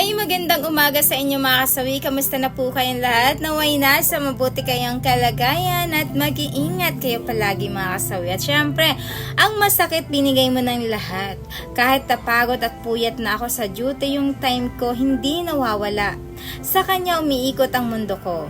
Ay, magandang umaga sa inyo mga kasawi. Kamusta na po kayong lahat? Naway na sa mabuti kayong kalagayan at mag-iingat kayo palagi mga kasawi. At syempre, ang masakit binigay mo ng lahat. Kahit napagod at puyat na ako sa duty, yung time ko hindi nawawala. Sa kanya umiikot ang mundo ko.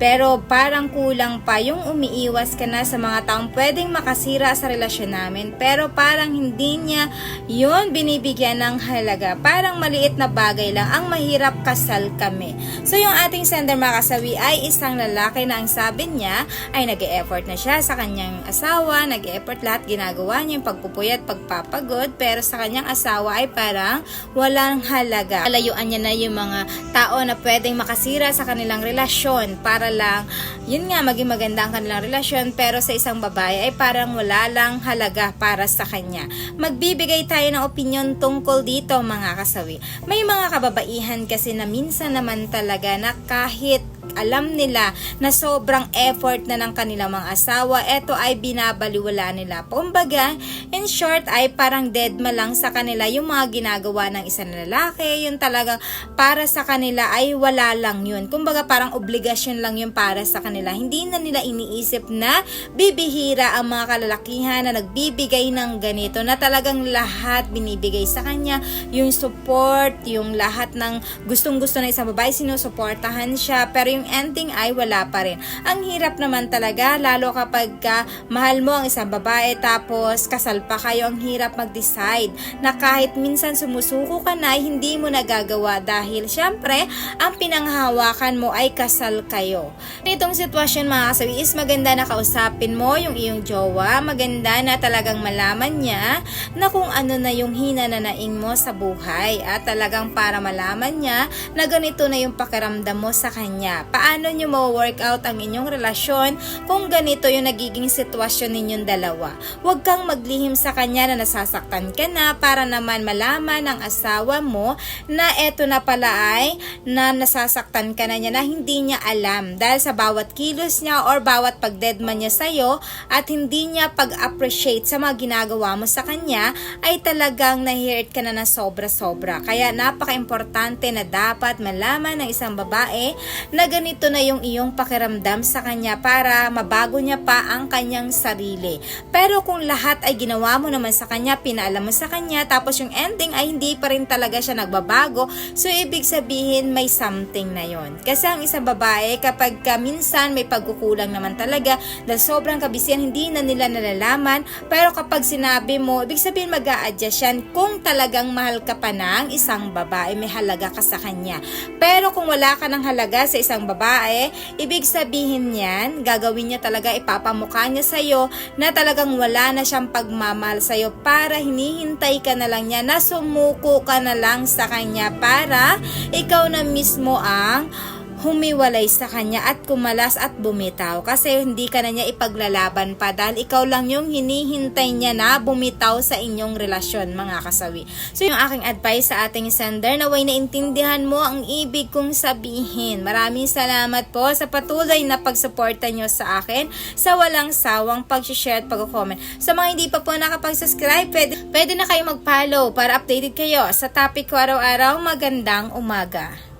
Pero parang kulang pa yung umiiwas ka na sa mga taong pwedeng makasira sa relasyon namin. Pero parang hindi niya yun binibigyan ng halaga. Parang maliit na bagay lang ang mahirap kasal kami. So yung ating sender mga kasawi ay isang lalaki na ang sabi niya ay nag-e-effort na siya sa kanyang asawa. Nag-e-effort lahat ginagawa niya yung pagpupuyat, pagpapagod. Pero sa kanyang asawa ay parang walang halaga. Alayuan niya na yung mga tao na pwedeng makasira sa kanilang relasyon para lang, yun nga, maging maganda ang kanilang relasyon, pero sa isang babae ay parang wala lang halaga para sa kanya. Magbibigay tayo ng opinyon tungkol dito mga kasawi. May mga kababaihan kasi na minsan naman talaga na kahit alam nila na sobrang effort na ng kanilang mga asawa, eto ay binabaliwala nila. Kumbaga, in short ay parang deadma lang sa kanila yung mga ginagawa ng isang lalaki, yung talagang para sa kanila ay wala lang yun. Kumbaga parang obligasyon lang yun para sa kanila. Hindi na nila iniisip na bibihira ang mga kalalakihan na nagbibigay ng ganito, na talagang lahat binibigay sa kanya, yung support, yung lahat ng gustong-gusto na isang babae, sinusuportahan siya, pero yung ending ay wala pa rin. Ang hirap naman talaga, lalo kapag mahal mo ang isang babae tapos kasal pa kayo, ang hirap mag-decide na kahit minsan sumusuko ka na, hindi mo nagagawa dahil syempre, ang pinanghahawakan mo ay kasal kayo. Itong sitwasyon mga kasawi is maganda na kausapin mo yung iyong jowa, maganda na talagang malaman niya na kung ano na yung hinananaing mo sa buhay at talagang para malaman niya na ganito na yung pakiramdam mo sa kanya. Paano nyo ma-work out ang inyong relasyon kung ganito yung nagiging sitwasyon ninyong dalawa. Huwag kang maglihim sa kanya na nasasaktan ka na para naman malaman ng asawa mo na eto na pala ay na nasasaktan ka na niya na hindi niya alam dahil sa bawat kilos niya or bawat pagdedma niya sa'yo at hindi niya pag-appreciate sa mga ginagawa mo sa kanya ay talagang na-hurt ka na sobra-sobra. Kaya napaka-importante na dapat malaman ng isang babae na ganito na yung iyong pakiramdam sa kanya para mabago niya pa ang kanyang sarili. Pero kung lahat ay ginawa mo naman sa kanya, pinaalam mo sa kanya, tapos yung ending ay hindi pa rin talaga siya nagbabago, so ibig sabihin may something na yon. Kasi ang isang babae kapag minsan may pagkukulang naman talaga dahil sobrang kabisihan, hindi na nila nalalaman, pero kapag sinabi mo, ibig sabihin mag-a-adjust yan kung talagang mahal ka pa ng isang babae, may halaga ka sa kanya. Pero kung wala ka ng halaga sa isang babae, ibig sabihin yan, gagawin niya talaga, ipapamukha niya sa'yo na talagang wala na siyang pagmamahal sa'yo para hinihintay ka na lang niya na sumuko ka na lang sa kanya para ikaw na mismo ang humiwalay sa kanya at kumalas at bumitaw kasi hindi ka na niya ipaglalaban pa dahil ikaw lang yung hinihintay niya na bumitaw sa inyong relasyon mga kasawi. So yung aking advice sa ating sender, naway naintindihan mo ang ibig kong sabihin. Maraming salamat po sa patuloy na pagsuporta nyo sa akin sa walang sawang pag-share at pag-comment. Sa mga hindi pa po nakapag-subscribe, pwede na kayo mag-follow para updated kayo sa topic ko araw-araw. Magandang umaga.